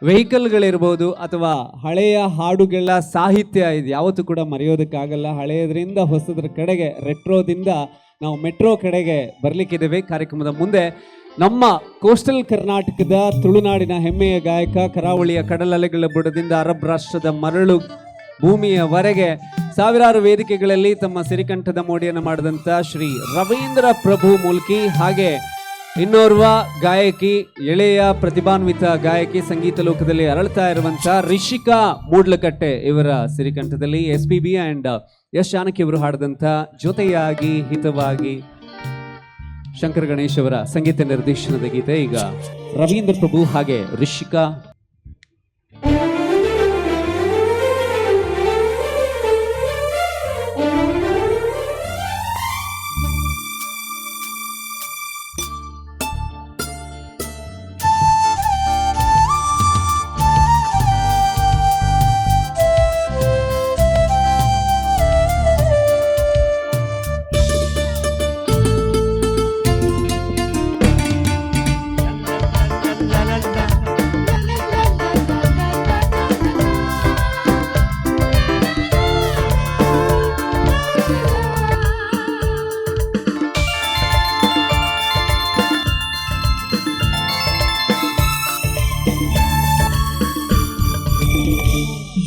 ವೆಹಿಕಲ್ಗಳಿರ್ಬೋದು, ಅಥವಾ ಹಳೆಯ ಹಾಡುಗಳ ಸಾಹಿತ್ಯ ಇದು ಯಾವತ್ತೂ ಕೂಡ ಮರೆಯೋದಕ್ಕಾಗಲ್ಲ. ಹಳೆಯದರಿಂದ ಹೊಸದ್ರ ಕಡೆಗೆ, ರೆಟ್ರೋದಿಂದ ನಾವು ಮೆಟ್ರೋ ಕಡೆಗೆ ಬರಲಿಕ್ಕಿದ್ದೇವೆ. ಕಾರ್ಯಕ್ರಮದ ಮುಂದೆ ನಮ್ಮ ಕೋಸ್ಟಲ್ ಕರ್ನಾಟಕದ ತುಳುನಾಡಿನ ಹೆಮ್ಮೆಯ ಗಾಯಕ, ಕರಾವಳಿಯ ಕಡಲಲೆಗಳ ಬುಡದಿಂದ ಅರಬ್ ರಾಷ್ಟ್ರದ ಮರಳು ಭೂಮಿಯವರೆಗೆ ಸಾವಿರಾರು ವೇದಿಕೆಗಳಲ್ಲಿ ತಮ್ಮ ಸಿರಿಕಂಠದ ಮೋಡಿಯನ್ನು ಮಾಡಿದಂಥ ಶ್ರೀ ರವೀಂದ್ರ ಪ್ರಭು ಮೂಲ್ಕಿ, ಹಾಗೆ ಇನ್ನೋರ್ವ ಗಾಯಕಿ, ಎಳೆಯ ಪ್ರತಿಭಾನ್ವಿತ ಗಾಯಕಿ, ಸಂಗೀತ ಲೋಕದಲ್ಲಿ ಅರಳ್ತಾ ಇರುವಂಥ ರಿಷಿಕಾ ಮೂಡ್ಲಕಟ್ಟೆ ಇವರ ಸಿರಿಕಂಠದಲ್ಲಿ SPB ಆ್ಯಂಡ್ ಎಸ್ ಜಾನಕಿ ಅವರು ಹಾಡಿದಂಥ ಜೊತೆಯಾಗಿ ಹಿತವಾಗಿ ಶಂಕರ್ ಗಣೇಶ್ ಅವರ ಸಂಗೀತ ನಿರ್ದೇಶನದ ಗೀತೆ. ಈಗ ರವೀಂದ್ರ ಪ್ರಭು ಹಾಗೆ ರಿಷಿಕಾ.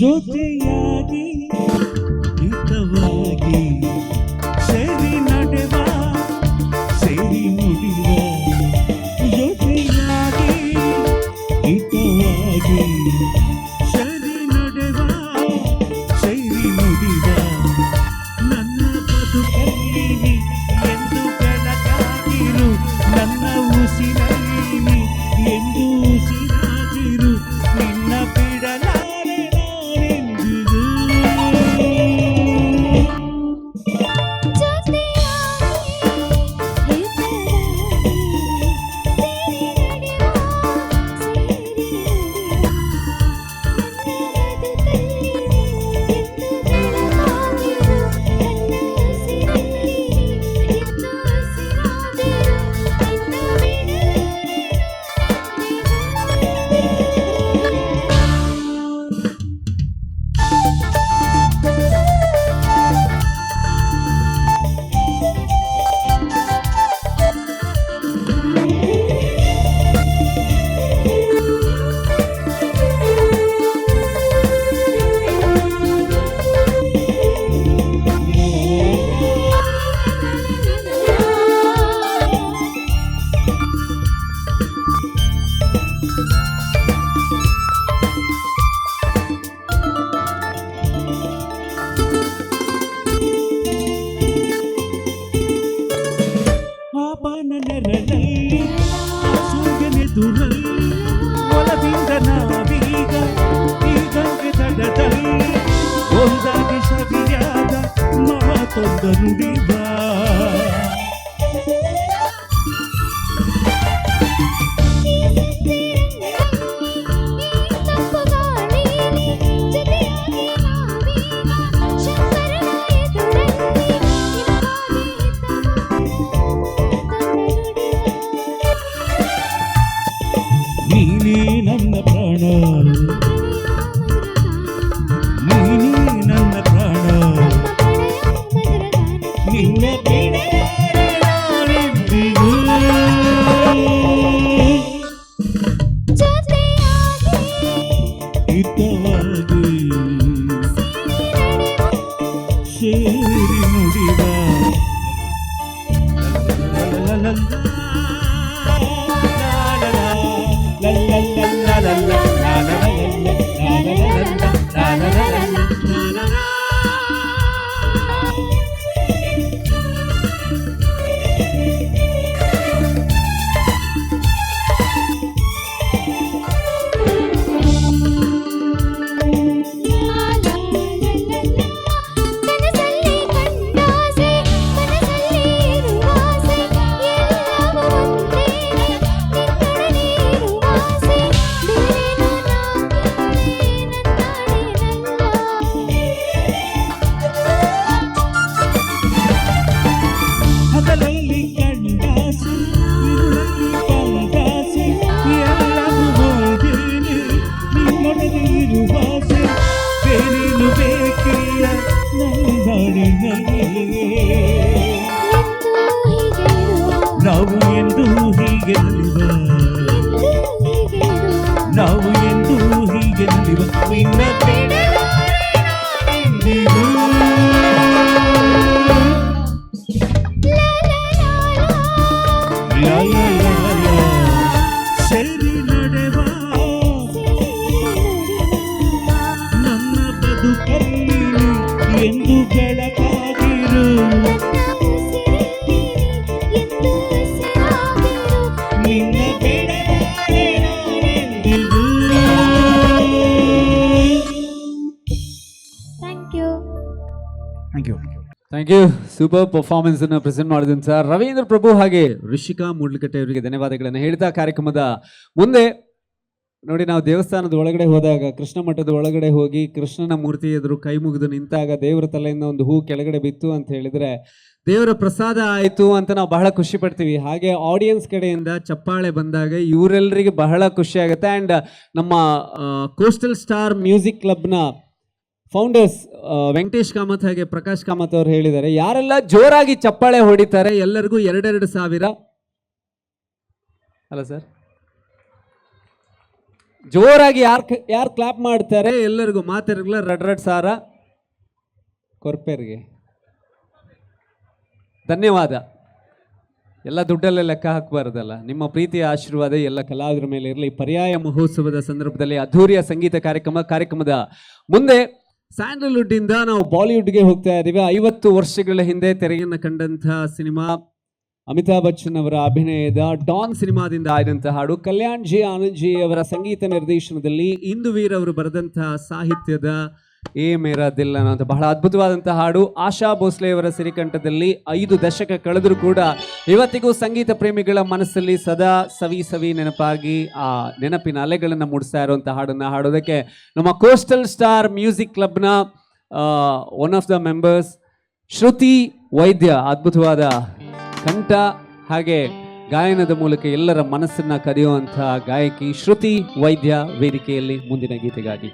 ಜೊತೆಯಾಗಿ ಹಿತವಾಗಿ ಸೇರಿ ನಡೆವ ಸೇರಿ ನುಡಿವ ಜೊತೆಯಾಗಿ ಹಿತವಾಗಿ ಸೇರಿ ನಡೆವ ಸೇರಿ ನುಡಿವ ನನ್ನ ಬದುಕಲ್ಲಿ ನೀ ಎಂದು ಬೆಳಕಾಗಿರು ನನ್ನ ಉಸಿರಲ್ಲಿ ನೀ ಎಂದು ಉಸಿರಾಗಿರು ನಿನ್ನ ಬಿಡಲಾರೆ ನಾನೆಂದಿಗೂ ಪಾಪನ ನೆರಳಲ್ಲಿ ಸೂರ್ಯನೆದುರಲ್ಲಿ ಒಲದಿಂದ ನಾವೀಗ ಈ ಗಂಗೆ ದಡದಲ್ಲಿ ಒಂದಾಗಿ ಸವಿಯಾದ ಮಾತೊಂದ ನುಡಿವ ನೀನೇ ನನ್ನ ಪ್ರಾಣ ನೀನೇ ನನ್ನ ಪ್ರಾಣ ನಿನ್ನ ಬಿಡಲಾರೆ ನಾನೆಂದಿಗೂ ಹಿತವಾಗಿ ಸೇರಿ ನುಡಿವ ಹಗಲಲ್ಲಿ ಕಂಡಾಸೆ ಇರುಳಲ್ಲಿ ಬಂದಾಸೆ ಎಲ್ಲವೂ ಒಂದೇನೆ ನಿನ್ನೊಡನೆ ಇರುವಾಸೆ ಬೇರೇನು ಬೇಕಿಲ್ಲ ನನ್ನೊಡನೆ ನಾವು ಎಂದು ಹೀಗೆ ನಲಿವ ನಾವು ಎಂದು ಹೀಗೆ ನಲಿವ ನಿನ್ನ ಬಿಡಲಾರೆ ನಾನೆಂದಿಗೂ ಲಾ ಲಾ ಲಾ ಲಾ ಸೇರಿ ನಡೆವ ನನ್ನ ಬದುಕಲ್ಲಿ ಎಂದು ಬೆಳಕಾಗಿರು ನಿನ್ನ ಬಿಡಲಾರೆ ನಾನೆಂದಿಗೂ thank you thank you. Super performance ಅನ್ನು ಪ್ರೆಸೆಂಟ್ ಮಾಡಿದ್ದೀನಿ ಸರ್. ರವೀಂದ್ರ ಪ್ರಭು ಹಾಗೆ ಋಷಿಕಾ ಮೂಡ್ಲಕಟ್ಟೆ ಅವರಿಗೆ ಧನ್ಯವಾದಗಳನ್ನು ಹೇಳ್ತಾ ಕಾರ್ಯಕ್ರಮದ ಮುಂದೆ ನೋಡಿ, ನಾವು ದೇವಸ್ಥಾನದ ಒಳಗಡೆ ಹೋದಾಗ, ಕೃಷ್ಣ ಮಠದ ಒಳಗಡೆ ಹೋಗಿ ಕೃಷ್ಣನ ಮೂರ್ತಿ ಎದುರು ಕೈ ಮುಗಿದು ನಿಂತಾಗ ದೇವರ ತಲೆಯಿಂದ ಒಂದು ಹೂ ಕೆಳಗಡೆ ಬಿತ್ತು ಅಂತ ಹೇಳಿದ್ರೆ ದೇವರ ಪ್ರಸಾದ ಆಯಿತು ಅಂತ ನಾವು ಬಹಳ ಖುಷಿ ಪಡ್ತೀವಿ. ಹಾಗೆ ಆಡಿಯನ್ಸ್ ಕಡೆಯಿಂದ ಚಪ್ಪಾಳೆ ಬಂದಾಗ ಇವರೆಲ್ಲರಿಗೆ ಬಹಳ ಖುಷಿ ಆಗುತ್ತೆ. ಆ್ಯಂಡ್ ನಮ್ಮ ಕೋಸ್ಟಲ್ ಸ್ಟಾರ್ ಮ್ಯೂಸಿಕ್ ಕ್ಲಬ್ನ ಫೌಂಡರ್ಸ್ ವೆಂಕಟೇಶ್ ಕಾಮತ್ ಹಾಗೆ ಪ್ರಕಾಶ್ ಕಾಮತ್ ಅವರು ಹೇಳಿದ್ದಾರೆ, ಯಾರೆಲ್ಲ ಜೋರಾಗಿ ಚಪ್ಪಾಳೆ ಹೊಡಿತಾರೆ ಎಲ್ಲರಿಗೂ 2,000 ಅಲ್ಲ ಸರ್, ಜೋರಾಗಿ ಯಾರು ಕ್ಲಾಪ್ ಮಾಡ್ತಾರೆ ಎಲ್ಲರಿಗೂ ಮಾತಿರಲ್ಲ ರಡ್ ಸಾರ ಕೊರ್ಪೇರ್ಗೆ ಧನ್ಯವಾದ. ಎಲ್ಲ ದುಡ್ಡಲ್ಲೇ ಲೆಕ್ಕ ಹಾಕಬಾರ್ದಲ್ಲ. ನಿಮ್ಮ ಪ್ರೀತಿಯ ಆಶೀರ್ವಾದ ಎಲ್ಲ ಕಲಾವಿದರ ಮೇಲೆ ಇರಲಿ. ಪರ್ಯಾಯ ಮಹೋತ್ಸವದ ಸಂದರ್ಭದಲ್ಲಿ ಅದ್ಧೂರಿಯ ಸಂಗೀತ ಕಾರ್ಯಕ್ರಮದ ಮುಂದೆ ಸ್ಯಾಂಡಲ್ವುಡ್ ಇಂದ ನಾವು ಬಾಲಿವುಡ್ಗೆ ಹೋಗ್ತಾ ಇದ್ದೀವಿ. 50 ವರ್ಷಗಳ ಹಿಂದೆ ತೆರೆಯನ್ನು ಕಂಡಂತಹ ಸಿನಿಮಾ ಅಮಿತಾಬ್ ಬಚ್ಚನ್ ಅವರ ಅಭಿನಯದ ಡಾನ್ ಸಿನಿಮಾದಿಂದ ಆಯ್ದಂತಹ ಹಾಡು. ಕಲ್ಯಾಣ್ ಜಿ ಆನಂದ್ ಜಿ ಅವರ ಸಂಗೀತ ನಿರ್ದೇಶನದಲ್ಲಿ ಇಂದುವೀರ್ ಅವರು ಬರೆದಂತಹ ಸಾಹಿತ್ಯದ ಏ ಮೇರಾ ದಿಲ್ ಅನ್ನೋಂಥ ಬಹಳ ಅದ್ಭುತವಾದಂತಹ ಹಾಡು. ಆಶಾ ಭೋಸ್ಲೆ ಅವರ ಸಿರಿಕಂಠದಲ್ಲಿ 5 ದಶಕ ಕಳೆದರೂ ಕೂಡ ಇವತ್ತಿಗೂ ಸಂಗೀತ ಪ್ರೇಮಿಗಳ ಮನಸ್ಸಲ್ಲಿ ಸದಾ ಸವಿ ನೆನಪಾಗಿ ಆ ನೆನಪಿನ ಅಲೆಗಳನ್ನು ಮೂಡಿಸ್ತಾ ಇರುವಂತಹ ಹಾಡನ್ನು ಹಾಡೋದಕ್ಕೆ ನಮ್ಮ ಕೋಸ್ಟಲ್ ಸ್ಟಾರ್ ಮ್ಯೂಸಿಕ್ ಕ್ಲಬ್ನ ಒನ್ ಆಫ್ ದ ಮೆಂಬರ್ಸ್ ಶ್ರುತಿ ವೈದ್ಯ, ಅದ್ಭುತವಾದ ಕಂಠ ಹಾಗೆ ಗಾಯನದ ಮೂಲಕ ಎಲ್ಲರ ಮನಸ್ಸನ್ನ ಕದಿಯುವಂತಹ ಗಾಯಕಿ ಶ್ರುತಿ ವೈದ್ಯ ವೇದಿಕೆಯಲ್ಲಿ ಮುಂದಿನ ಗೀತೆಗಾಗಿ.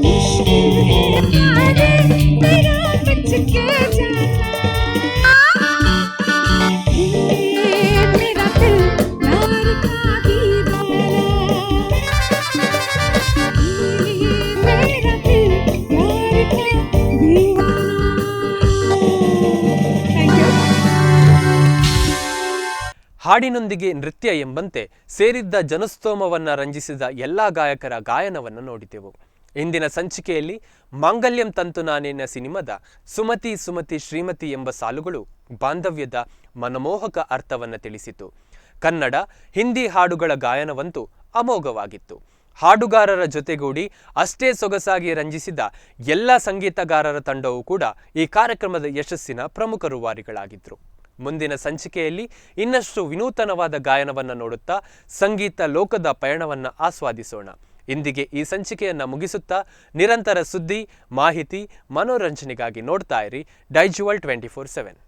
मुश्किल है ಹಾಡಿನೊಂದಿಗೆ ನೃತ್ಯ ಎಂಬಂತೆ ಸೇರಿದ್ದ ಜನಸ್ತೋಮವನ್ನು ರಂಜಿಸಿದ ಎಲ್ಲ ಗಾಯಕರ ಗಾಯನವನ್ನು ನೋಡಿದೆವು. ಇಂದಿನ ಸಂಚಿಕೆಯಲ್ಲಿ ಮಾಂಗಲ್ಯಂ ತಂತು ನಾನೇನ ಸಿನಿಮಾದ ಸುಮತಿ ಸುಮತಿ ಶ್ರೀಮತಿ ಎಂಬ ಸಾಲುಗಳು ಬಾಂಧವ್ಯದ ಮನಮೋಹಕ ಅರ್ಥವನ್ನು ತಿಳಿಸಿತು. ಕನ್ನಡ, ಹಿಂದಿ ಹಾಡುಗಳ ಗಾಯನವಂತೂ ಅಮೋಘವಾಗಿತ್ತು. ಹಾಡುಗಾರರ ಜೊತೆಗೂಡಿ ಅಷ್ಟೇ ಸೊಗಸಾಗಿ ರಂಜಿಸಿದ ಎಲ್ಲ ಸಂಗೀತಗಾರರ ತಂಡವೂ ಕೂಡ ಈ ಕಾರ್ಯಕ್ರಮದ ಯಶಸ್ಸಿನ ಪ್ರಮುಖ ರೂವಾರಿಗಳಾಗಿದ್ದರು. ಮುಂದಿನ ಸಂಚಿಕೆಯಲ್ಲಿ ಇನ್ನಷ್ಟು ವಿನೂತನವಾದ ಗಾಯನವನ್ನು ನೋಡುತ್ತಾ ಸಂಗೀತ ಲೋಕದ ಪಯಣವನ್ನು ಆಸ್ವಾದಿಸೋಣ. ಇಂದಿಗೆ ಈ ಸಂಚಿಕೆಯನ್ನು ಮುಗಿಸುತ್ತಾ ನಿರಂತರ ಸುದ್ದಿ, ಮಾಹಿತಿ, ಮನೋರಂಜನೆಗಾಗಿ ನೋಡ್ತಾ ಇರಿ ಡೈಜುವಲ್ 24/7.